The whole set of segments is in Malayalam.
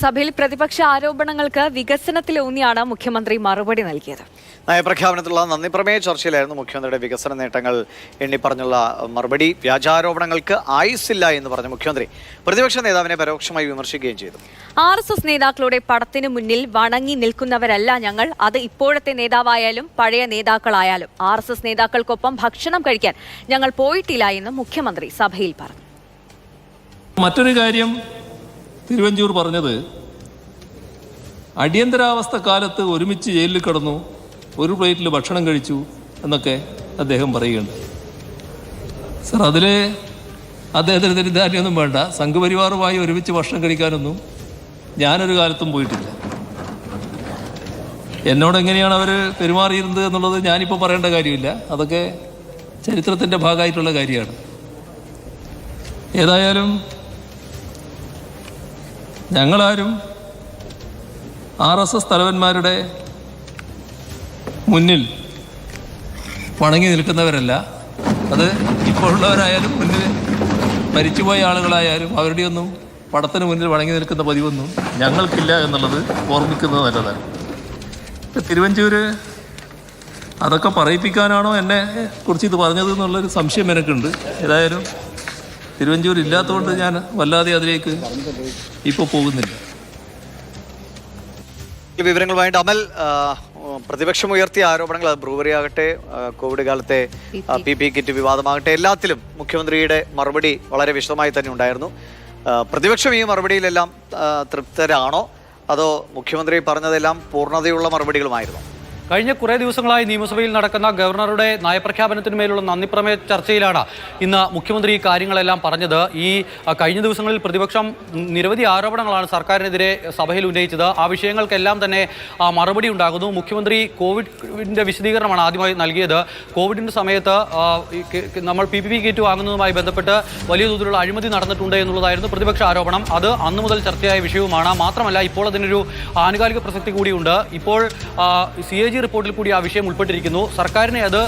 സഭയിൽ പ്രതിപക്ഷ ആരോപണങ്ങൾക്ക് വികസനത്തിലൂന്നിയാണ് മുഖ്യമന്ത്രി മറുപടി നൽകിയത്. നയപ്രഖ്യാപനത്തിലുള്ള നന്ദി പ്രമേയ ചർച്ചയിലായിരുന്നു മുഖ്യമന്ത്രിയുടെ വികസന നേട്ടങ്ങൾ എണ്ണിപ്പറഞ്ഞുള്ള മറുപടി. വ്യാജാരോപണങ്ങൾക്ക് ആയുസില്ല എന്ന് പറഞ്ഞ മുഖ്യമന്ത്രി പ്രതിപക്ഷ നേതാവിനെ പരോക്ഷമായി വിമർശിക്കുകയും ചെയ്തു. RSS നേതാക്കളുടെ പടത്തിനു മുന്നിൽ വണങ്ങി നിൽക്കുന്നവരല്ല ഞങ്ങൾ. അത് ഇപ്പോഴത്തെ നേതാവായാലും പഴയ നേതാക്കളായാലും RSS നേതാക്കൾക്കൊപ്പം ഭക്ഷണം കഴിക്കാൻ ഞങ്ങൾ പോയിട്ടില്ല എന്നും മുഖ്യമന്ത്രി സഭയിൽ പറഞ്ഞു. മറ്റൊരു കാര്യം തിരുവഞ്ചൂർ പറഞ്ഞത്, അടിയന്തരാവസ്ഥ കാലത്ത് ഒരുമിച്ച് ജയിലിൽ കിടന്നു, ഒരു പ്ലേറ്റിൽ ഭക്ഷണം കഴിച്ചു എന്നൊക്കെ അദ്ദേഹം പറയുകയുണ്ട്. സർ, അതിൽ അദ്ദേഹത്തിന് തെറ്റിദ്ധാരണയൊന്നും വേണ്ട. സംഘപരിവാറുമായി ഒരുമിച്ച് ഭക്ഷണം കഴിക്കാനൊന്നും ഞാനൊരു കാലത്തും പോയിട്ടില്ല. എന്നോടെങ്ങനെയാണ് അവർ പെരുമാറിയിരുന്നത് എന്നുള്ളത് ഞാനിപ്പോൾ പറയേണ്ട കാര്യമില്ല. അതൊക്കെ ചരിത്രത്തിൻ്റെ ഭാഗമായിട്ടുള്ള കാര്യമാണ്. ഏതായാലും ഞങ്ങളാരും RSS തലവന്മാരുടെ മുന്നിൽ വണങ്ങി നിൽക്കുന്നവരല്ല. അത് ഇപ്പോഴുള്ളവരായാലും മുന്നിൽ മരിച്ചുപോയ ആളുകളായാലും അവരുടെയൊന്നും പടത്തിന് മുന്നിൽ വണങ്ങി നിൽക്കുന്ന പതിവൊന്നും ഞങ്ങൾക്കില്ല എന്നുള്ളത് ഓർമ്മിക്കുന്നത് നല്ലതാണ്. തിരുവഞ്ചൂർ അതൊക്കെ പറയിപ്പിക്കാനാണോ എന്നെ കുറിച്ച് ഇത് പറഞ്ഞത് എന്നുള്ളൊരു സംശയം എനിക്കുണ്ട്. ഏതായാലും തിരുവഞ്ചൂർ ഇല്ലാത്തതുകൊണ്ട് ഞാൻ വല്ലാതെ അതിലേക്ക് ഇപ്പോൾ പോകുന്നില്ല. ഈ വിവരങ്ങളുമായിട്ട് അമൽ, പ്രതിപക്ഷം ഉയർത്തിയ ആരോപണങ്ങൾ, ബ്രൂവറി ആകട്ടെ, കോവിഡ് കാലത്തെ PP കിറ്റ് വിവാദമാകട്ടെ, എല്ലാത്തിലും മുഖ്യമന്ത്രിയുടെ മറുപടി വളരെ വിശദമായി തന്നെ ഉണ്ടായിരുന്നു. പ്രതിപക്ഷം ഈ മറുപടിയിലെല്ലാം തൃപ്തരാണോ, അതോ മുഖ്യമന്ത്രി പറഞ്ഞതെല്ലാം പൂർണ്ണതയുള്ള മറുപടികളുമായിരുന്നു? കഴിഞ്ഞ കുറേ ദിവസങ്ങളായി നിയമസഭയിൽ നടക്കുന്ന ഗവർണറുടെ നയപ്രഖ്യാപനത്തിന്മേലുള്ള നന്ദിപ്രമേയ ചർച്ചയിലാണ് ഇന്ന് മുഖ്യമന്ത്രി ഈ കാര്യങ്ങളെല്ലാം പറഞ്ഞത്. ഈ കഴിഞ്ഞ ദിവസങ്ങളിൽ പ്രതിപക്ഷം നിരവധി ആരോപണങ്ങളാണ് സർക്കാരിനെതിരെ സഭയിൽ ഉന്നയിച്ചത്. ആ വിഷയങ്ങൾക്കെല്ലാം തന്നെ മറുപടി ഉണ്ടാകുന്നു. മുഖ്യമന്ത്രി കോവിഡിൻ്റെ വിശദീകരണമാണ് ആദ്യമായി നൽകിയത്. കോവിഡിൻ്റെ സമയത്ത് നമ്മൾ PP കിറ്റ് വാങ്ങുന്നതുമായി ബന്ധപ്പെട്ട് വലിയ തോതിലുള്ള അഴിമതി നടന്നിട്ടുണ്ട് എന്നുള്ളതായിരുന്നു പ്രതിപക്ഷ ആരോപണം. അത് അന്നു മുതൽ ചർച്ചയായ വിഷയവുമാണ്. മാത്രമല്ല, ഇപ്പോൾ അതിനൊരു ആനുകാലിക പ്രസക്തി കൂടിയുണ്ട്. ഇപ്പോൾ CAG റിപ്പോർട്ടിൽ കൂടി ആ വിഷയം ഉൾപ്പെട്ടിരിക്കുന്നു. സർക്കാരിനെ അത്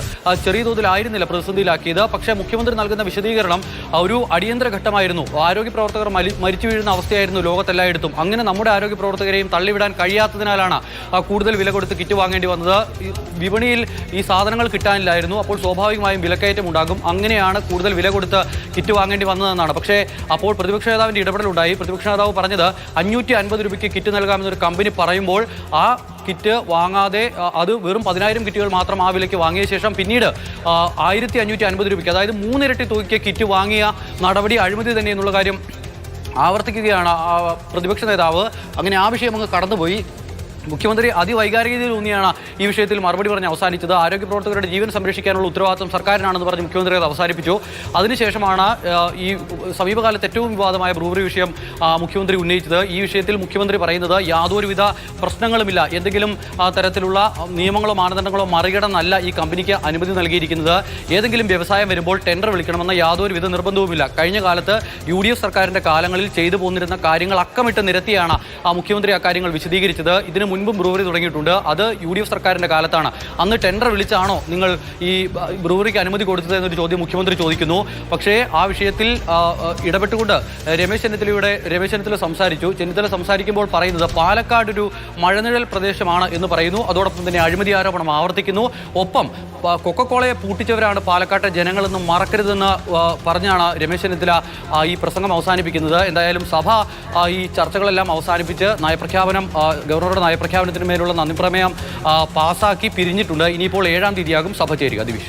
ചെറിയ തോതിലായിരുന്നില്ല പ്രതിസന്ധിയിലാക്കിയത്. പക്ഷേ മുഖ്യമന്ത്രി നൽകുന്ന വിശദീകരണം ഒരു അടിയന്തര ഘട്ടമായിരുന്നു. ആരോഗ്യ പ്രവർത്തകർ മരിച്ചു വീഴുന്ന അവസ്ഥയായിരുന്നു ലോകത്തെല്ലായിടത്തും. അങ്ങനെ നമ്മുടെ ആരോഗ്യ പ്രവർത്തകരെയും തള്ളിവിടാൻ കഴിയാത്തതിനാലാണ് കൂടുതൽ വില കൊടുത്ത് കിറ്റ് വാങ്ങേണ്ടി വന്നത്. വിപണിയിൽ ഈ സാധനങ്ങൾ കിട്ടാനില്ലായിരുന്നു. അപ്പോൾ സ്വാഭാവികമായും വിലക്കയറ്റം ഉണ്ടാകും. അങ്ങനെയാണ് കൂടുതൽ വില കൊടുത്ത് കിറ്റ് വാങ്ങേണ്ടി വന്നതെന്നാണ്. പക്ഷേ അപ്പോൾ പ്രതിപക്ഷ നേതാവിൻ്റെ ഇടപെടലുണ്ടായി. പ്രതിപക്ഷ നേതാവ് പറഞ്ഞത് 550 രൂപയ്ക്ക് കിറ്റ് നൽകാമെന്നൊരു കമ്പനി പറയുമ്പോൾ ആ കിറ്റ് വാങ്ങാതെ അത് വെറും 10,000 കിറ്റുകൾ മാത്രം ആ വിലയ്ക്ക് വാങ്ങിയ ശേഷം പിന്നീട് 1,550 രൂപയ്ക്ക്, അതായത് 3 ഇരട്ടി തുകയ്ക്ക് കിറ്റ് വാങ്ങിയ നടപടി അഴിമതി തന്നെ എന്നുള്ള കാര്യം ആവർത്തിക്കുകയാണ് പ്രതിപക്ഷ നേതാവ്. അങ്ങനെ ആ വിഷയം അങ്ങ് കടന്നുപോയി. മുഖ്യമന്ത്രി അതിവൈകാരികതയിലൂന്നിയാണ് ഈ വിഷയത്തിൽ മറുപടി പറഞ്ഞ് അവസാനിച്ചത്. ആരോഗ്യ പ്രവർത്തകരുടെ ജീവൻ സംരക്ഷിക്കാനുള്ള ഉത്തരവാദിത്വം സർക്കാരിനാണെന്ന് പറഞ്ഞ് മുഖ്യമന്ത്രി അത് അവസാനിപ്പിച്ചു. അതിനുശേഷമാണ് ഈ സമീപകാലത്ത് ഏറ്റവും വിവാദമായ ബ്രൂവറി വിഷയം മുഖ്യമന്ത്രി ഉന്നയിച്ചത്. ഈ വിഷയത്തിൽ മുഖ്യമന്ത്രി പറയുന്നത് യാതൊരുവിധ പ്രശ്നങ്ങളുമില്ല, എന്തെങ്കിലും തരത്തിലുള്ള നിയമങ്ങളോ മാനദണ്ഡങ്ങളോ മറികടന്നല്ല ഈ കമ്പനിക്ക് അനുമതി നൽകിയിരിക്കുന്നത്. ഏതെങ്കിലും വ്യവസായം വരുമ്പോൾ ടെൻഡർ വിളിക്കണമെന്ന യാതൊരുവിധ നിർബന്ധവുമില്ല. കഴിഞ്ഞ കാലത്ത് UDF സർക്കാരിൻ്റെ കാലങ്ങളിൽ ചെയ്തു പോന്നിരുന്ന കാര്യങ്ങൾ അക്കമിട്ട് നിരത്തിയാണ് മുഖ്യമന്ത്രി അക്കാര്യങ്ങൾ വിശദീകരിച്ചത്. ഇതിന് മുൻപും ബ്രൂവറി തുടങ്ങിയിട്ടുണ്ട്. അത് UDF സർക്കാരിൻ്റെ കാലത്താണ്. അന്ന് ടെൻഡർ വിളിച്ചാണോ നിങ്ങൾ ഈ ബ്രൂവറിക്ക് അനുമതി കൊടുത്തത് എന്നൊരു ചോദ്യം മുഖ്യമന്ത്രി ചോദിക്കുന്നു. പക്ഷേ ആ വിഷയത്തിൽ ഇടപെട്ടുകൊണ്ട് രമേശ് ചെന്നിത്തല സംസാരിച്ചു. ചെന്നിത്തല സംസാരിക്കുമ്പോൾ പറയുന്നത് പാലക്കാട് ഒരു മഴനിഴൽ പ്രദേശമാണ് എന്ന് പറയുന്നു. അതോടൊപ്പം തന്നെ അഴിമതി ആരോപണം ആവർത്തിക്കുന്നു. ഒപ്പം കൊക്കക്കോളയെ പൂട്ടിച്ചവരാണ് പാലക്കാട്ടെ ജനങ്ങളെന്ന് മറക്കരുതെന്ന് പറഞ്ഞാണ് രമേശ് ചെന്നിത്തല ഈ പ്രസംഗം അവസാനിപ്പിക്കുന്നത്. എന്തായാലും സഭ ഈ ചർച്ചകളെല്ലാം അവസാനിപ്പിച്ച് ഗവർണറുടെ നയപ്രഖ്യാപനത്തിന് മേലുള്ള നന്ദിപ്രമേയം പാസാക്കി പിരിഞ്ഞിട്ടുണ്ട്. ഇനിയിപ്പോൾ 7-ാം തീയതിയാകും സഭ ചേരുക. ദിവിഷ്.